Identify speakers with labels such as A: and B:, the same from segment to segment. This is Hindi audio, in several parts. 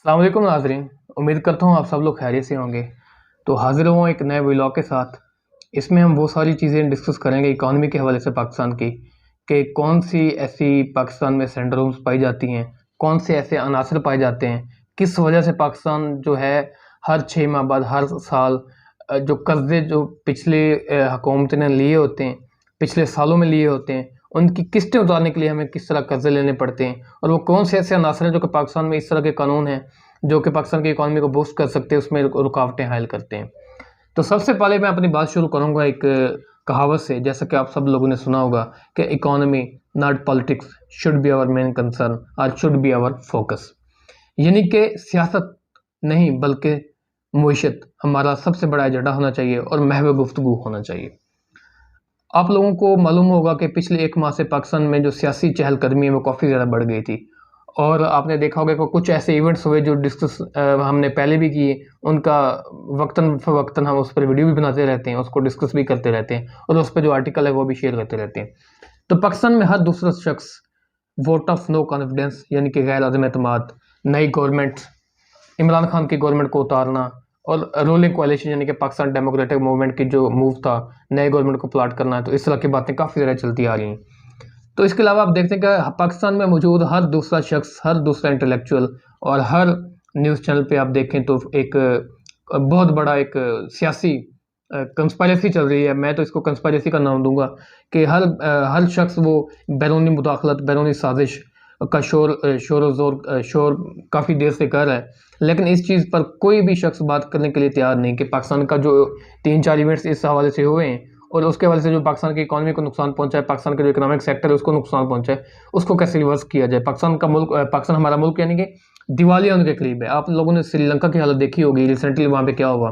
A: अस्सलाम वालेकुम नाज़रीन। उम्मीद करता हूँ आप सब लोग खैरियत से होंगे। तो हाज़िर हुआ एक नए व्लॉग के साथ। इसमें हम वो सारी चीज़ें डिस्कस करेंगे इकॉनमी के हवाले से पाकिस्तान की, कि कौन सी ऐसी पाकिस्तान में सिंड्रोम्स पाई जाती हैं, कौन से ऐसे अनासर पाए जाते हैं, किस वजह से पाकिस्तान जो है हर 6 माह बाद हर साल जो कर्ज़े जो पिछले हुकूमत ने लिए होते हैं, पिछले सालों में लिए होते हैं, उनकी किस्तें उतारने के लिए हमें किस तरह कर्ज़े लेने पड़ते हैं, और वो कौन से ऐसे अनासर हैं जो कि पाकिस्तान में इस तरह के कानून हैं जो कि पाकिस्तान की इकॉनमी को बूस्ट कर सकते हैं, उसमें रुकावटें हायल करते हैं। तो सबसे पहले मैं अपनी बात शुरू करूँगा एक कहावत से, जैसा कि आप सब लोगों ने सुना होगा कि economy not politics should be our main concern और शुड बी आवर फोकस। यानी कि सियासत नहीं बल्कि मुईशत हमारा सबसे बड़ा एजेंडा होना चाहिए और महव गुफ्तगू होना चाहिए। आप लोगों को मालूम होगा कि पिछले 1 माह से पाकिस्तान में जो सियासी चहलकदमी है वो काफ़ी ज़्यादा बढ़ गई थी, और आपने देखा होगा कि कुछ ऐसे इवेंट्स हुए जो डिस्कस हमने पहले भी किए, उनका वक्तन फ़वक्तन हम उस पर वीडियो भी बनाते रहते हैं, उसको डिस्कस भी करते रहते हैं, और उस पर जो आर्टिकल है वो भी शेयर करते रहते हैं। तो पाकिस्तान में हर दूसरा शख्स वोट ऑफ नो कॉन्फिडेंस यानी कि गैर अज़म एतमाद, नई गवर्नमेंट, इमरान खान की गवर्नमेंट को उतारना, और रूलिंग कोalition यानी कि पाकिस्तान डेमोक्रेटिक मूवमेंट की जो मूव था नए गवर्नमेंट को प्लाट करना है, तो इस तरह की बातें काफ़ी ज़्यादा चलती आ रही हैं। तो इसके अलावा आप देखते हैं कि पाकिस्तान में मौजूद हर दूसरा शख्स, हर दूसरा इंटेलेक्चुअल और हर न्यूज़ चैनल पे आप देखें तो एक बहुत बड़ा एक सियासी कंस्पायरेसी चल रही है। मैं तो इसको कंस्पायरेसी का नाम दूंगा कि हर शख्स वो बैरूनी मुदाखलत, बैरूनी साजिश का शोर काफ़ी देर से कर रहा है, लेकिन इस चीज़ पर कोई भी शख्स बात करने के लिए तैयार नहीं कि पाकिस्तान का जो 3-4 इवेंट्स इस हवाले से हुए हैं और उसके वजह से जो पाकिस्तान की इकॉनमी को नुकसान पहुंचा है, पाकिस्तान का जो इकोनॉमिक सेक्टर है उसको नुकसान पहुंचा है, उसको कैसे रिवर्स किया जाए। पाकिस्तान हमारा मुल्क यानी कि दिवालिया होने के करीब है। आप लोगों ने श्रीलंका की हालत देखी होगी, रिसेंटली वहाँ पे क्या हुआ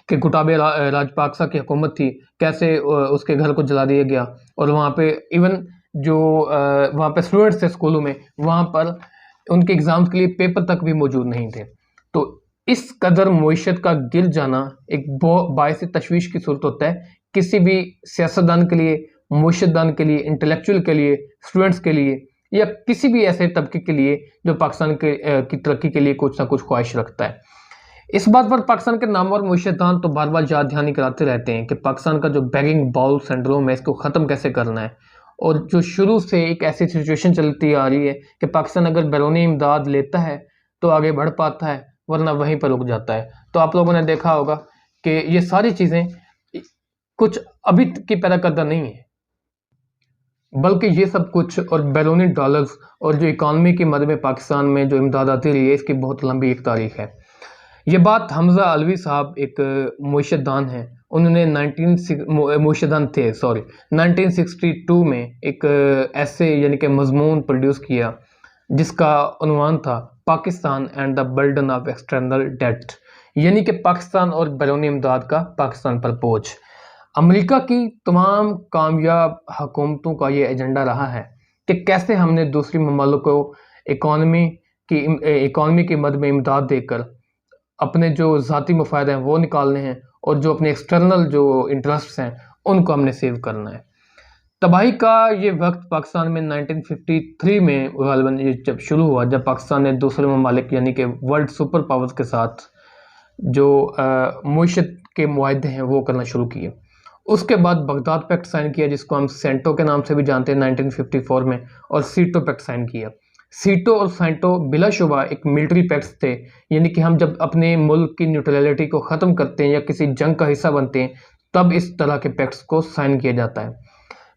A: कि गोटाबे राजपाक्सा की हुकूमत थी, कैसे उसके घर को जला दिया गया, और वहाँ पे इवन जो वहाँ पे स्टूडेंट्स थे स्कूलों में, वहाँ पर उनके एग्ज़ाम्स के लिए पेपर तक भी मौजूद नहीं थे। तो इस कदर मईशत का गिर जाना एक बायस तशवीश की सूरत होता है किसी भी सियासतदान के लिए, मईशतदान के लिए, इंटेलेक्चुअल के लिए, स्टूडेंट्स के लिए, या किसी भी ऐसे तबके के लिए जो पाकिस्तान की तरक्की के लिए कुछ ना कुछ ख्वाहिश रखता है। इस बात पर पाकिस्तान के नामवर मुर्शिदान तो बार बार याद दहानी कराते रहते हैं कि पाकिस्तान का जो बैगिंग बाउल सिंड्रोम है इसको ख़त्म कैसे करना है, और जो शुरू से एक ऐसी सिचुएशन चलती आ रही है कि पाकिस्तान अगर बैरूनी इमदाद लेता है तो आगे बढ़ पाता है, वरना वहीं पर रुक जाता है। तो आप लोगों ने देखा होगा कि ये सारी चीज़ें कुछ अभी की पैदा करदा नहीं है, बल्कि ये सब कुछ और बैरूनी डॉलर्स और जो इकानमी की मद में पाकिस्तान में जो इमदाद आती रही है इसकी बहुत लंबी एक तारीख है। ये बात हमज़ा अलवी साहब एक मुर्शिदान हैं, उन्होंने 1962 में एक ऐसे यानी कि मजमून प्रोड्यूस किया जिसका उन्वान था Pakistan and the burden of external debt, यानी कि पाकिस्तान और बैरूनी इमदाद का पाकिस्तान पर बोझ। अमेरिका की तमाम कामयाब हुकूमतों का ये एजेंडा रहा है कि कैसे हमने दूसरी ममालिक को इकॉनमी की मद में इमदाद देकर अपने जो ज़ाती मफाद हैं वो निकालने हैं, और जो अपने एक्सटर्नल जो इंटरेस्ट्स हैं उनको हमने सेव करना है। तबाही का ये वक्त पाकिस्तान में 1953 में गालिबन ये जब शुरू हुआ, जब पाकिस्तान ने दूसरे ममालिक यानी कि वर्ल्ड सुपर पावर्स के साथ जो मुईशत के मुआहदे हैं वो करना शुरू किए। उसके बाद बगदाद पैक्ट साइन किया, जिसको हम सेंटो के नाम से भी जानते हैं 1954 में, और सीटो पैक्ट साइन किया। सीटो और सेंटो बिलाशुबा एक मिलिट्री पैक्ट्स थे, यानी कि हम जब अपने मुल्क की न्यूट्रलिटी को ख़त्म करते हैं या किसी जंग का हिस्सा बनते हैं तब इस तरह के पैक्ट्स को साइन किया जाता है।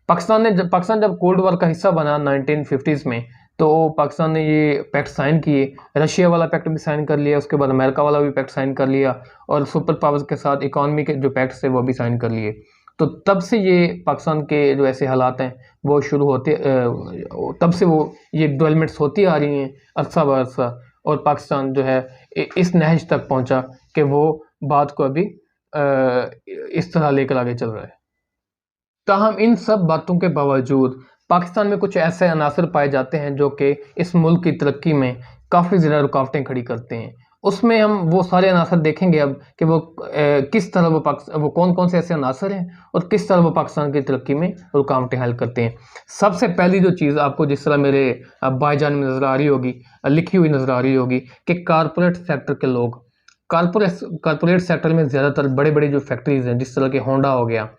A: पाकिस्तान जब कोल्ड वॉर का हिस्सा बना 1950s में, तो पाकिस्तान ने ये पैक्ट साइन किए। रशिया वाला पैक्ट भी साइन कर लिया, उसके बाद अमेरिका वाला भी पैक्ट साइन कर लिया, और सुपर पावर्स के साथ इकॉनमी के जो पैक्ट्स थे वो भी साइन कर लिए। तो तब से ये पाकिस्तान के जो ऐसे हालात हैं वो शुरू होते, तब से वो ये डेवलपमेंट्स होती आ रही हैं अरसा बरसा, और पाकिस्तान जो है इस नहज तक पहुंचा कि वो बात को अभी इस तरह लेकर आगे चल रहा है। ताहम इन सब बातों के बावजूद पाकिस्तान में कुछ ऐसे अनासर पाए जाते हैं जो कि इस मुल्क की तरक्की में काफ़ी ज़्यादा रुकावटें खड़ी करते हैं, उसमें हम वो सारे अनासर देखेंगे अब कि वो किस तरह वो कौन कौन से ऐसे अनासर हैं और किस तरह वो पाकिस्तान की तरक्की में रुकावटें हल करते हैं। सबसे पहली जो चीज़ आपको जिस तरह मेरे बाईजान में नज़र आ रही होगी, लिखी हुई नज़र आ रही होगी कि कारपोरेट सेक्टर के लोग, कारपोरेट सेक्टर में ज़्यादातर बड़े बड़े जो फैक्ट्रीज हैं, जिस तरह के होंडा हो गया,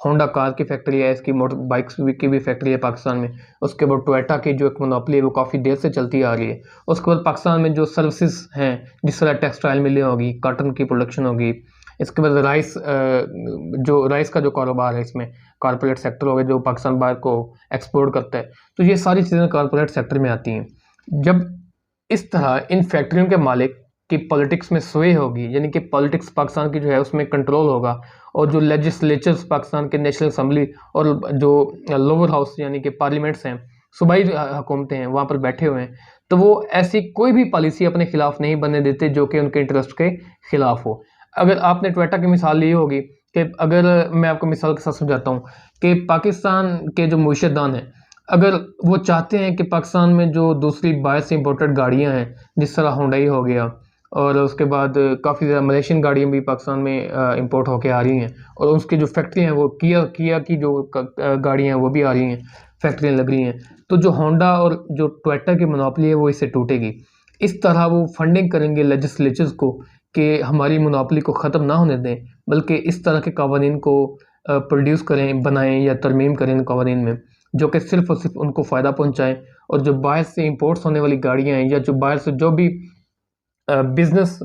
A: होंडा कार की फैक्ट्री है, इसकी मोटर बाइक्स की भी फैक्ट्री है पाकिस्तान में। उसके बाद टोयोटा की जो एक मोनोपोली है वो काफ़ी देर से चलती आ रही है। उसके बाद पाकिस्तान में जो सर्विसेज हैं, जिस तरह टेक्सटाइल मिलें होगी, कॉटन की प्रोडक्शन होगी, इसके बाद राइस का जो कारोबार है, इसमें कॉरपोरेट सेक्टर हो गया जो पाकिस्तान बाहर को एक्सपोर्ट करता है। तो ये सारी चीज़ें कॉरपोरेट सेक्टर में आती हैं। जब इस तरह इन फैक्ट्रियों के मालिक की पॉलिटिक्स में sway होगी, यानी कि पॉलिटिक्स पाकिस्तान की जो है उसमें कंट्रोल होगा, और जो लेजिस्लेचर्स पाकिस्तान के नेशनल असम्बली और जो लोअर हाउस यानी कि पार्लियामेंट्स हैं, सूबाई हुकूमतें हैं, वहाँ पर बैठे हुए हैं, तो वो ऐसी कोई भी पॉलिसी अपने खिलाफ नहीं बनने देते जो कि उनके इंटरेस्ट के खिलाफ हो। अगर आपने टोयोटा की मिसाल ली होगी, कि अगर मैं आपको मिसाल के साथ समझाता हूँ कि पाकिस्तान के जो मुआशरदान हैं, अगर वो चाहते हैं कि पाकिस्तान में जो दूसरी बाहर से इंपोर्टेड गाड़ियाँ हैं, जिस तरह हुंडई हो गया, और उसके बाद काफ़ी ज़्यादा मलेशियन गाड़ियाँ भी पाकिस्तान में इंपोर्ट होके आ रही हैं, और उसकी जो फैक्ट्री हैं वो किया की जो गाड़ियाँ हैं वो भी आ रही हैं, फैक्ट्रियाँ लग रही हैं। तो जो होंडा और जो टोयोटा की मोनोपोली है वो इससे टूटेगी। इस तरह वो फंडिंग करेंगे लेजिस्लेचर्स को कि हमारी मोनोपोली को ख़त्म ना होने दें, बल्कि इस तरह के कवानीन को प्रोड्यूस करें, बनाएं या तरमीम करें इन कवानीन में, जो कि सिर्फ़ और सिर्फ उनको फ़ायदा पहुँचाएँ। और जो बाहर से इंपोर्ट्स होने वाली गाड़ियाँ हैं, या जो बाहर से जो भी बिज़नेस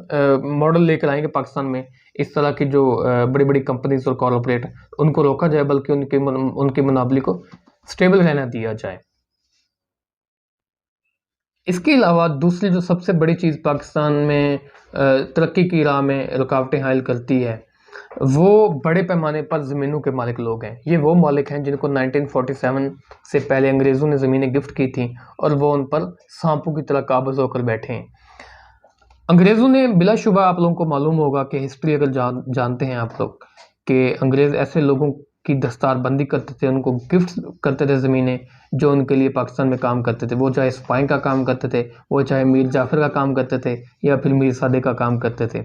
A: मॉडल लेकर आएँगे पाकिस्तान में, इस तरह की जो बड़ी-बड़ी कंपनीज़ और कॉर्पोरेट, उनको रोका जाए, बल्कि उनकी मोनोपोली को स्टेबल रहने दिया जाए। इसके अलावा दूसरी जो सबसे बड़ी चीज़ पाकिस्तान में तरक्की की राह में रुकावटें हायल करती है, वो बड़े पैमाने पर ज़मीनों के मालिक लोग हैं। ये वो मालिक हैं जिनको 1947 से पहले अंग्रेज़ों ने ज़मीनें गिफ्ट की थीं, और वो उन पर सांपों की तरह काबिज़ होकर बैठे हैं। अंग्रेज़ों ने बिलाशुबा, आप लोगों को मालूम होगा कि हिस्ट्री अगर जानते हैं आप लोग, कि अंग्रेज़ ऐसे लोगों की दस्तारबंदी करते थे, उनको गिफ्ट करते थे ज़मीनें, जो उनके लिए पाकिस्तान में काम करते थे। वो चाहे सिपाही का काम करते थे, वो चाहे मीर जाफ़र का काम करते थे, या फिर मीर सादिक का काम करते थे।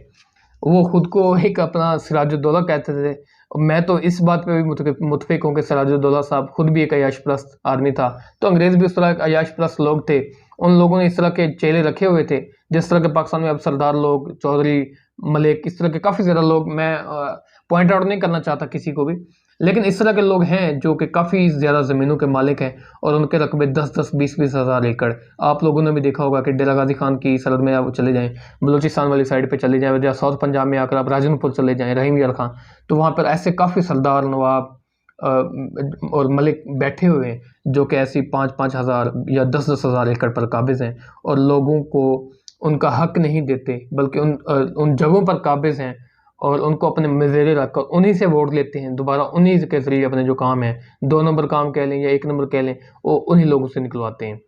A: वो खुद को एक अपना सिराजुद्दौला कहते थे। मैं तो इस बात पे भी मुतफ़िक हूँ कि सिराजुद्दौला साहब खुद भी एक अय्याश परस्त आदमी था। तो अंग्रेज़ भी उस तरह के अय्याश परस्त लोग थे। उन लोगों ने इस तरह के चेले रखे हुए थे, जिस तरह के पाकिस्तान में अब सरदार लोग, चौधरी, मलिक, इस तरह के काफ़ी ज़्यादा लोग, मैं पॉइंट आउट नहीं करना चाहता किसी को भी, लेकिन इस तरह के लोग हैं जो कि काफ़ी ज़्यादा ज़मीनों के मालिक हैं, और उनके रकबे 10-10, 20-20 हज़ार एकड़। आप लोगों ने भी देखा होगा कि डेरा गाज़ी खान की सरहद में आप चले जाएँ, बलूचिस्तान वाली साइड पे चले जाएँ, या साउथ पंजाब में आकर आप राजनपुर चले जाएँ, रहीम यार खां, तो वहाँ पर ऐसे काफ़ी सरदार, नवाब और मलिक बैठे हुए हैं, जो कि ऐसी 5-5 हज़ार या 10-10 हज़ार एकड़ पर काबिज़ हैं, और लोगों को उनका हक नहीं देते, बल्कि उन जगहों पर काबिज़ हैं, और उनको अपने मज़ेरे रखकर उन्हीं से वोट लेते हैं, दोबारा उन्हीं के ज़रिए अपने जो काम है, 2 नंबर काम कह लें या 1 नंबर कह लें, वो उन्हीं लोगों से निकलवाते हैं।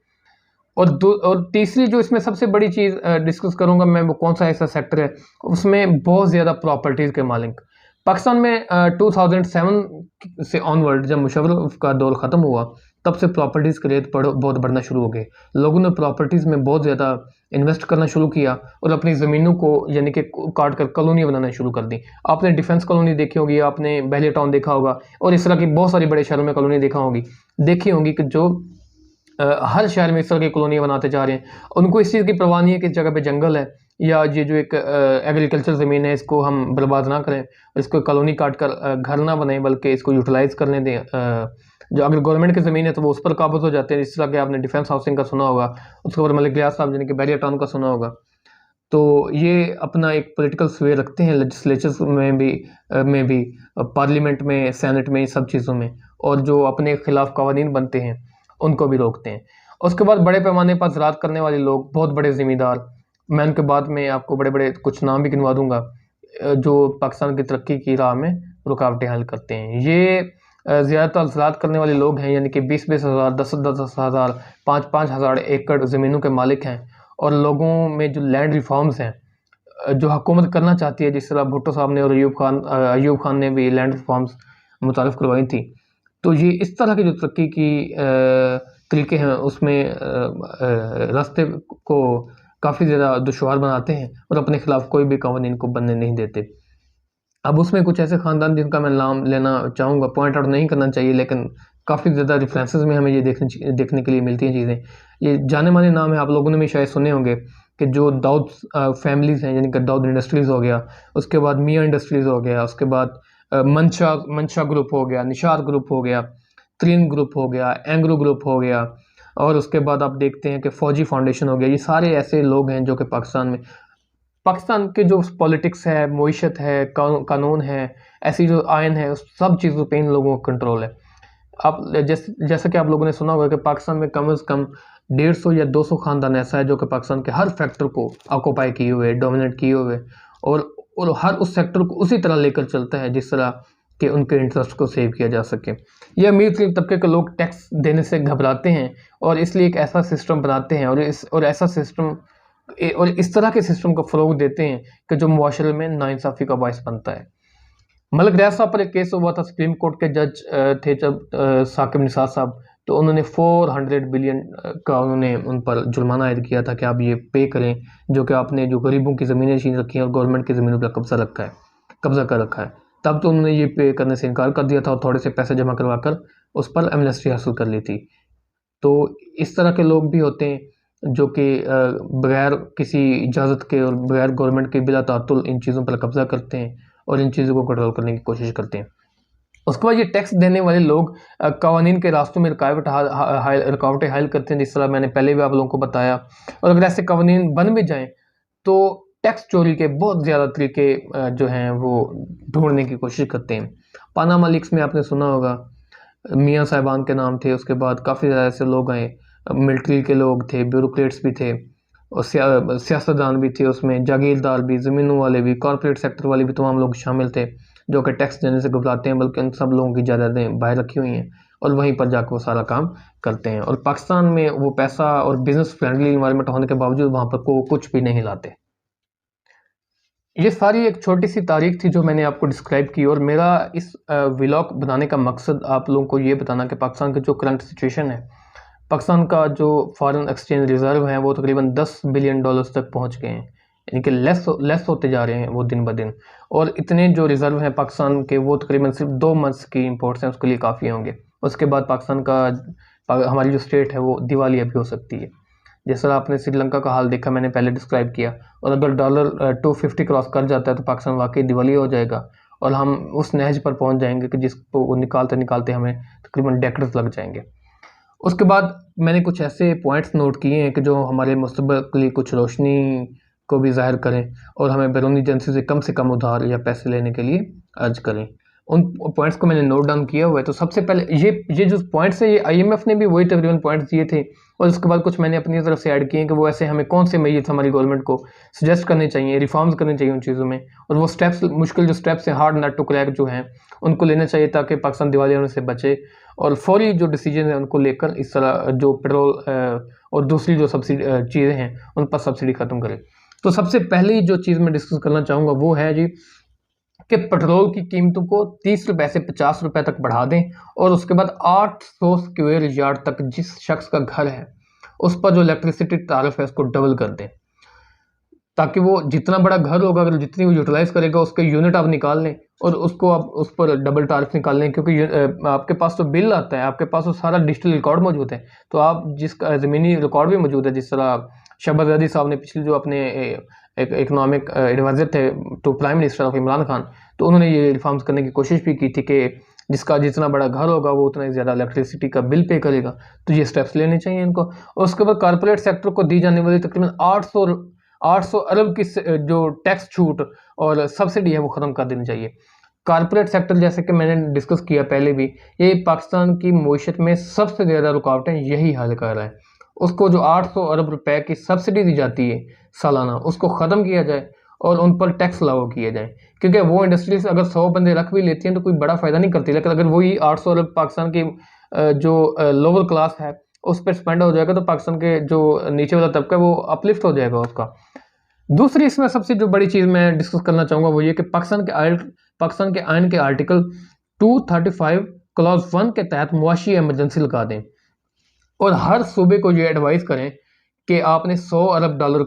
A: और तीसरी जो इसमें सबसे बड़ी चीज़ डिस्कस करूँगा मैं, वो कौन-सा ऐसा सेक्टर है, उसमें बहुत ज़्यादा प्रॉपर्टीज़ के मालिक। पाकिस्तान में 2007 से ऑनवर्ड, जब मुशर्रफ का दौर ख़त्म हुआ, तब से प्रॉपर्टीज़ के रेट बहुत बढ़ना शुरू हो गए। लोगों ने प्रॉपर्टीज़ में बहुत ज़्यादा इन्वेस्ट करना शुरू किया, और अपनी ज़मीनों को यानी कि काट कर कॉलोनियाँ बनाना शुरू कर दी। आपने डिफेंस कॉलोनी देखी होगी, आपने बहलिया टाउन देखा होगा, और इस तरह की बहुत सारी बड़े शहरों में कॉलोनी देखी होंगी कि जो हर शहर में इस तरह की कॉलोनियाँ बनाते जा रहे हैं। उनको इस चीज़ की परवाह नहीं है कि इस जगह पे जंगल है, या ये जो एक एग्रीकल्चर ज़मीन है, इसको हम बर्बाद ना करें, इसको कॉलोनी काट कर घर ना बनाएँ, बल्कि इसको यूटिलाइज़ करने दें। जो अगर गवर्नमेंट की ज़मीन है तो वो उस पर काबिज़ हो जाते हैं, जिस तरह के आपने डिफेंस हाउसिंग का सुना होगा, उसके ऊपर मलिक रियाज साहब यानी कि बहरिया टाउन का सुना होगा। तो ये अपना एक पॉलिटिकल स्वे रखते हैं लेजिस्लेचर्स में भी, पार्लियामेंट में, सेनेट में, सब चीज़ों में, और जो अपने खिलाफ कवानीन बनते हैं उनको भी रोकते हैं। उसके बाद बड़े पैमाने पर ज़राअत करने वाले लोग, बहुत बड़े ज़मींदार, मैं उनके बाद में आपको बड़े-बड़े कुछ नाम भी गिनवा दूँगा, जो पाकिस्तान की तरक्की की राह में रुकावटें हल करते हैं। ये ज़्यादातर ज़राअत करने वाले लोग हैं, यानी कि 20-20 हज़ार, 10-10 हज़ार, 5-5 हज़ार एकड़ ज़मीनों के मालिक हैं, और लोगों में जो लैंड रिफॉर्म्स हैं, जो हुकूमत करना चाहती है, जिस तरह भुट्टो साहब ने और अयूब खान ने भी लैंड रिफॉर्म्स मुतारिफ करवाई थी। तो ये इस तरह की जो तरक्की की तरीके हैं, उसमें रास्ते को काफ़ी ज़्यादा दुश्वार बनाते हैं और अपने खिलाफ कोई भी कवानीन को बनने नहीं देते। अब उसमें कुछ ऐसे ख़ानदान जिनका मैं नाम लेना चाहूँगा, पॉइंट आउट नहीं करना चाहिए, लेकिन काफ़ी ज़्यादा रेफरेंसेस में हमें ये देखने के लिए मिलती हैं चीज़ें। ये जाने-माने नाम है, आप लोगों ने भी शायद सुने होंगे कि जो दाऊद फैमिलीज़ हैं, यानी कि दाऊद इंडस्ट्रीज़ हो गया, उसके बाद मियाँ इंडस्ट्रीज़ हो गया, उसके बाद मंशा मंशा ग्रुप हो गया, निशार ग्रुप हो गया, त्रिन ग्रुप हो गया, एंग्रो ग्रुप हो गया, और उसके बाद आप देखते हैं कि फ़ौजी फाउंडेशन हो गया। ये सारे ऐसे लोग हैं जो कि पाकिस्तान के जो पॉलिटिक्स है, मईशत है, कानून है, ऐसी जो आयन है, उस सब चीज़ों पे इन लोगों का कंट्रोल है। आप जैसा कि आप लोगों ने सुना होगा कि पाकिस्तान में कम से कम 150 या 200 ख़ानदान ऐसा है जो कि पाकिस्तान के हर सेक्टर को ऑक्यूपाई किए हुए, डोमिनेट किए हुए, और हर उस सेक्टर को उसी तरह लेकर चलता है जिस तरह कि उनके इंटरेस्ट को सेव किया जा सके। ये अमीर तबके के लोग टैक्स देने से घबराते हैं और इसलिए एक ऐसा सिस्टम बनाते हैं और ऐसा सिस्टम और इस तरह के सिस्टम को फ़रोग़ देते हैं कि जो मुआशरे में नाइंसाफ़ी का बायस बनता है। मलिक रियाज साहब पर एक केस हुआ था, सुप्रीम कोर्ट के जज थे जब साकिब निसार साहब, तो उन्होंने 400 बिलियन का उन्होंने उन पर जुर्माना आयद किया था कि आप ये पे करें, जो कि आपने जो गरीबों की ज़मीनें छीन रखी हैं और गवर्नमेंट की ज़मीनों पर कब्ज़ा कर रखा है। तब तो उन्होंने ये पे करने से इनकार कर दिया था और थोड़े से पैसे जमा करवा कर उस पर एमनेस्टी हासिल कर ली थी। तो इस तरह के लोग भी होते हैं जो कि बगैर किसी इजाज़त के और बगैर गवर्नमेंट के बिला तातुल इन चीज़ों पर कब्ज़ा करते हैं और इन चीज़ों को कंट्रोल करने की कोशिश करते हैं। उसके बाद ये टैक्स देने वाले लोग कवानीन के रास्तों में रुकावटें हायल करते हैं, जिस तरह मैंने पहले भी आप लोगों को बताया। और अगर ऐसे कवानीन बन भी जाएँ तो टैक्स चोरी के बहुत ज़्यादा तरीके जो हैं वो ढूँढने की कोशिश करते हैं। पानामा लीक्स में आपने सुना होगा, मियाँ साहिबान के नाम थे, उसके बाद काफ़ी ज़्यादा ऐसे लोग आए, मिलिट्री के लोग थे, ब्यूरोक्रेट्स भी थे और सियासतदान भी थे उसमें, जागीरदार भी, ज़मीनों वाले भी, कॉर्पोरेट सेक्टर वाले भी, तमाम लोग शामिल थे जो कि टैक्स देने से घबराते हैं, बल्कि उन सब लोगों की जायदादें बाहर रखी हुई हैं और वहीं पर जाकर वो सारा काम करते हैं। और पाकिस्तान में वो पैसा और बिज़नेस फ्रेंडली इन्वायरमेंट होने के बावजूद वहाँ पर को कुछ भी नहीं लाते। ये सारी एक छोटी-सी तारीख़ थी जो मैंने आपको डिस्क्राइब की, और मेरा इस व्लॉग बनाने का मकसद आप लोगों को ये बताना कि पाकिस्तान की जो करंट सिचुएशन है, पाकिस्तान का जो फॉरेन एक्सचेंज रिज़र्व है वो तकरीबन $10 बिलियन तक पहुंच गए हैं, यानी कि लेस होते जा रहे हैं वो दिन ब दिन। और इतने जो रिज़र्व हैं पाकिस्तान के वो तकरीबन सिर्फ 2 मंथ्स की इंपोर्ट्स हैं उसके लिए काफ़ी होंगे। उसके बाद पाकिस्तान का हमारी जो स्टेट है वो दिवालिया भी हो सकती है। जिस तरह आपने श्रीलंका का हाल देखा, मैंने पहले डिस्क्राइब किया, और अगर डॉलर 250 क्रॉस कर जाता है तो पाकिस्तान वाकई दिवालिया हो जाएगा और हम उस नहज पर पहुंच जाएंगे कि जिसको निकालते निकालते हमें तकरीबन डेकेड्स लग जाएंगे। उसके बाद मैंने कुछ ऐसे पॉइंट्स नोट किए हैं कि जो हमारे मुस्तकबिल के लिए कुछ रोशनी को भी ज़ाहिर करें और हमें बैरूनी एजेंसी से कम उधार या पैसे लेने के लिए अर्ज करें। उन पॉइंट्स को मैंने नोट डाउन किया हुआ है। तो सबसे पहले ये जो पॉइंट्स है, ये आईएमएफ ने भी वही तकरीबन पॉइंट्स दिए थे, और उसके बाद कुछ मैंने अपनी तरफ से ऐड किए हैं कि वो ऐसे हमें कौन से मेजर्स हमारी गवर्नमेंट को सजेस्ट करने चाहिए, रिफॉर्म्स करने चाहिए उन चीज़ों में, और वो स्टेप्स, मुश्किल जो स्टेप्स हैं, हार्ड नट टू क्रैक जो हैं, उनको लेना चाहिए ताकि पाकिस्तान दिवालिया होने से बचे, और फौरी जो डिसीजन है उनको लेकर इस तरह जो पेट्रोल और दूसरी जो सब्सिडी चीज़ें हैं उन पर सब्सिडी ख़त्म करें। तो सबसे पहली जो चीज़ मैं डिस्कस करना चाहूँगा वो है जी कि पेट्रोल की कीमतों को 30 रुपए से 50 रुपए तक बढ़ा दें, और उसके बाद 800 स्क्वायर यार्ड तक जिस शख्स का घर है उस पर जो इलेक्ट्रिसिटी तारिफ है उसको डबल कर दें, ताकि वो जितना बड़ा घर होगा, अगर जितनी वो यूटिलाइज करेगा उसके यूनिट आप निकाल लें और उसको आप उस पर डबल तारिफ निकाल लें, क्योंकि आपके पास तो बिल आता है, आपके पास तो सारा डिजिटल रिकॉर्ड मौजूद है, तो आप जिसका ज़मीनी रिकॉर्ड भी मौजूद है। जिस तरह शहबाज अली साहब ने पिछले जो अपने एक इकनॉमिक एडवाइज़र थे to prime minister of Imran Khan, तो उन्होंने ये रिफॉर्म्स करने की कोशिश भी की थी कि जिसका जितना बड़ा घर होगा वो उतना ही ज़्यादा इलेक्ट्रिसिटी का बिल पे करेगा। तो ये स्टेप्स लेने चाहिए इनको। और उसके बाद कॉर्पोरेट सेक्टर को दी जाने वाली तकरीबन 800 अरब की जो टैक्स छूट और सब्सिडी है वो ख़त्म कर देनी चाहिए। कॉर्पोरेट सेक्टर, जैसे कि मैंने डिस्कस किया पहले भी, ये पाकिस्तान की मईशत में सबसे ज़्यादा रुकावटें यही हल कर रहा है। उसको जो 800 अरब रुपए की सब्सिडी दी जाती है सालाना, उसको ख़त्म किया जाए और उन पर टैक्स लागू किया जाए, क्योंकि वो इंडस्ट्रीज अगर 100 बंदे रख भी लेती हैं तो कोई बड़ा फ़ायदा नहीं करती, लेकिन अगर वही 800 अरब पाकिस्तान की जो लोअर क्लास है उस पर स्पेंड हो जाएगा तो पाकिस्तान के जो नीचे वाला तबका है वो अपलिफ्ट हो जाएगा उसका। दूसरी इसमें सबसे जो बड़ी चीज़ मैं डिस्कस करना चाहूँगा वो ये कि पाकिस्तान के आइन के आर्टिकल 235 क्लॉज 1 के तहत मुआशी इमरजेंसी लगा दें, और हर सूबे को ये एडवाइस करें कि आपने 100 अरब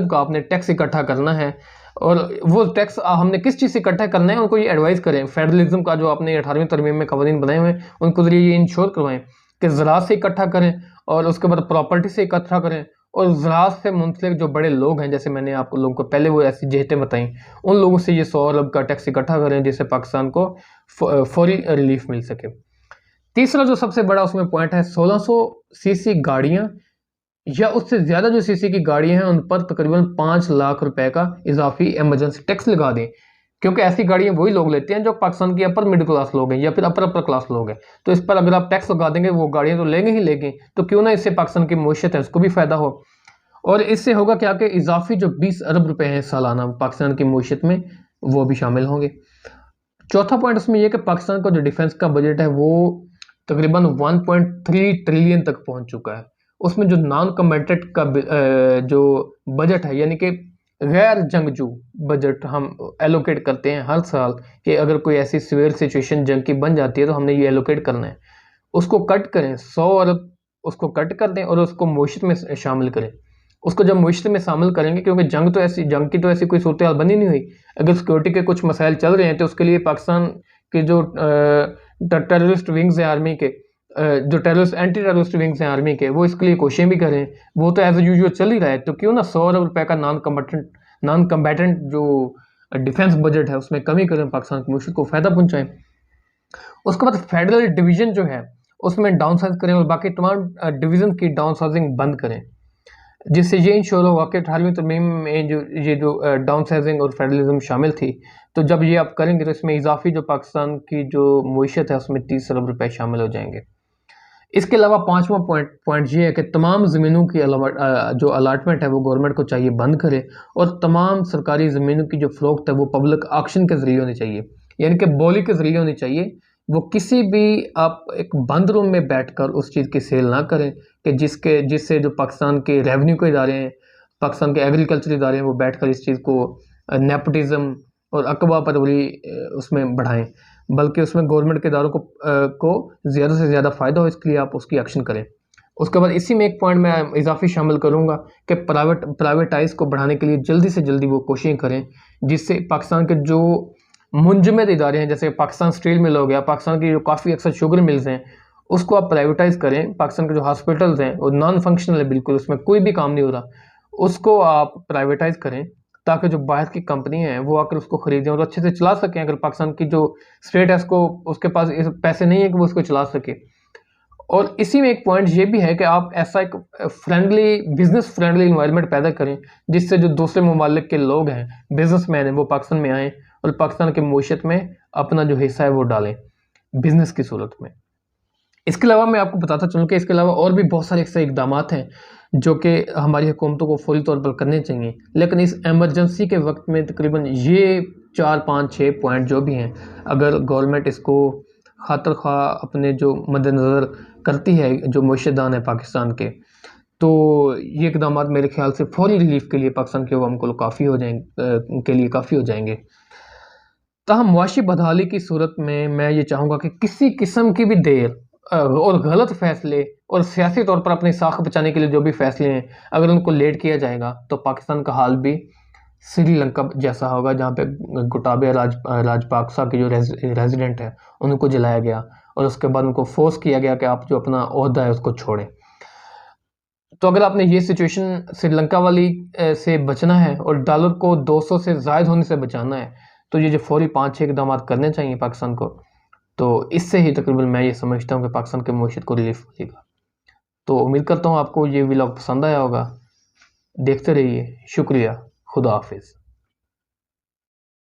A: का आपने टैक्स इकट्ठा करना है, और वो टैक्स हमने किस चीज़ से इकट्ठा करना है उनको ये एडवाइस करें। फेडरलिज्म का जो आपने 18वीं तरमीम में कवानीन बनाए हुए हैं उनको जरिए ये इंश्योर करवाएं कि ज़राअत से इकट्ठा करें, और उसके बाद प्रॉपर्टी से इकट्ठा करें, और ज़राअत से मुंसलिक जो बड़े लोग हैं, जैसे मैंने आप लोगों को पहले वो ऐसी जेहतें बताई, उन लोगों से ये 100 अरब का टैक्स इकट्ठा करें जिससे पाकिस्तान को फौरी रिलीफ मिल सके। तीसरा जो सबसे बड़ा उसमें पॉइंट है, 1600 सीसी गाड़ियां या उससे ज़्यादा जो सीसी की गाड़ियां हैं उन पर तकरीबन 5 लाख रुपए का इजाफी इमरजेंसी टैक्स लगा दें, क्योंकि ऐसी गाड़ियां वही लोग लेते हैं जो पाकिस्तान के अपर मिडिल क्लास लोग हैं या फिर अपर क्लास लोग हैं। तो इस पर अगर आप टैक्स लगा देंगे, वो गाड़ियां तो लेंगे ही लेंगे, तो क्यों ना इससे पाकिस्तान की मईशत है उसको भी फ़ायदा हो। और इससे होगा क्या कि इजाफी जो 20 अरब रुपए हैं सालाना पाकिस्तान की मईशत में, वो भी शामिल होंगे। चौथा पॉइंट उसमें यह कि पाकिस्तान का जो डिफेंस का बजट है वो तकरीबन 1.3 ट्रिलियन तक पहुंच चुका है। उसमें जो नॉन कम्बैटेंट का जो बजट है, यानी कि गैर जंगजू बजट हम एलोकेट करते हैं हर साल, कि अगर कोई ऐसी सिवियर सिचुएशन जंग की बन जाती है तो हमने ये एलोकेट करना है, उसको कट करें 100 अरब, उसको कट कर दें और उसको मईशत में शामिल करें। उसको जब मईशत में शामिल करेंगे, क्योंकि जंग की तो ऐसी कोई सूरत हाल बनी नहीं हुई, अगर सिक्योरिटी के कुछ मसाइल चल रहे हैं तो उसके लिए पाकिस्तान के जो टेररिस्ट विंग्स हैं आर्मी के, जो एंटी टेररिस्ट विंग्स हैं आर्मी के, वो इसके लिए कोशिशें भी करें। वो तो एज यूजुअल चल ही रहा है, तो क्यों ना 100 अरब रुपए का नॉन कम्बैटेंट जो डिफेंस बजट है उसमें कमी करें, पाकिस्तान की मईशत को फ़ायदा पहुंचाएं। उसके बाद फेडरल डिवीजन जो है उसमें डाउन साइज करें और बाकी तमाम डिवीजन की डाउन साइजिंग बंद करें, जिससे ये इंश्योर होगा कि 18वीं तरमीम में जो डाउन साइजिंग और फेडरलिज्म शामिल थी, तो जब ये आप करेंगे तो इसमें इजाफी जो पाकिस्तान की जो मईशत है उसमें 30 अरब रुपए शामिल हो जाएंगे। इसके अलावा पांचवा पॉइंट ये है कि तमाम ज़मीनों की जो अलाटमेंट है वो गवर्नमेंट को चाहिए बंद करे, और तमाम सरकारी ज़मीनों की जो फ़रोख्त है वो पब्लिक ऑक्शन के ज़रिए होनी चाहिए, यानी कि बोली के ज़रिए होनी चाहिए। वो किसी भी आप एक बंद रूम में बैठकर उस चीज़ की सेल ना करें कि जिससे जो पाकिस्तान के रेवेन्यू के इदारे हैं, पाकिस्तान के एग्रीकल्चर इदारे हैं, वो बैठकर इस चीज़ को नेपोटिज्म और अकबा परवरी उसमें बढ़ाएं, बल्कि उसमें गवर्नमेंट के इदारों को ज़्यादा से ज़्यादा फ़ायदा हो, इसके लिए आप उसकी एक्शन करें। उसके बाद इसी में एक पॉइंट मैं इजाफी शामिल करूंगा कि प्राइवेटाइज को बढ़ाने के लिए जल्दी से जल्दी वो कोशिशें करें, जिससे पाकिस्तान के जो मुंजमद इदारे हैं, जैसे पाकिस्तान स्टील मिल हो गया, पाकिस्तान की जो काफ़ी अक्सर शुगर मिल्स हैं, उसको आप प्राइवेटाइज करें। पाकिस्तान के जो हॉस्पिटल्स हैं वो नॉन फंक्शनल है, बिल्कुल उसमें कोई भी काम नहीं हो रहा, उसको आप प्राइवेटाइज करें ताकि जो बाहर की कंपनी हैं वो आकर उसको खरीदें और अच्छे से चला सकें। अगर पाकिस्तान की जो स्टेट है उसको उसके पास पैसे नहीं है कि वो उसको चला सके। और इसी में एक पॉइंट ये भी है कि आप ऐसा एक बिजनेस फ्रेंडली इन्वायरमेंट पैदा करें जिससे जो दूसरे ममालिक के लोग हैं, बिजनेसमैन हैं, वो पाकिस्तान में आएँ और पाकिस्तान की मईशत में अपना जो हिस्सा है वो डालें बिजनेस की सूरत में। इसके अलावा मैं आपको बताता चलूँ कि इसके अलावा और भी बहुत सारे ऐसे इकदाम हैं जो कि हमारी हुकूमतों को फौरी तौर पर करने चाहिए, लेकिन इस एमरजेंसी के वक्त में तकरीबन ये 4, 5, 6 पॉइंट जो भी हैं, अगर गवर्नमेंट इसको खातर खा अपने जो मद्देनज़र करती है, जो मईशतदान है पाकिस्तान के, तो ये इकदाम मेरे ख्याल से फौरी रिलीफ के लिए पाकिस्तान के अवाम को काफ़ी हो जाएंगे। ताहम मुआशी बदहाली की सूरत में मैं ये चाहूँगा कि किसी किस्म की भी देर और गलत फैसले और सियासी तौर पर अपनी साख बचाने के लिए जो भी फैसले हैं, अगर उनको लेट किया जाएगा तो पाकिस्तान का हाल भी श्रीलंका जैसा होगा, जहाँ पे गोटाबया राजपाक्सा के जो रेजिडेंट है उनको जलाया गया और उसके बाद उनको फोर्स किया गया कि आप जो अपना ओहदा है उसको छोड़ें। तो अगर आपने ये सिचुएशन श्रीलंका वाली से बचना है और डॉलर को 200 से ज़ायद होने से बचाना है, तो ये जो फौरी 5-6 इकदाम करने चाहिए पाकिस्तान को, तो इससे ही तकरीबन मैं ये समझता हूँ कि पाकिस्तान के मईशत को रिलीफ मिलेगा। तो उम्मीद करता हूँ आपको ये व्लॉग पसंद आया होगा। देखते रहिए। शुक्रिया। खुदा हाफिज़।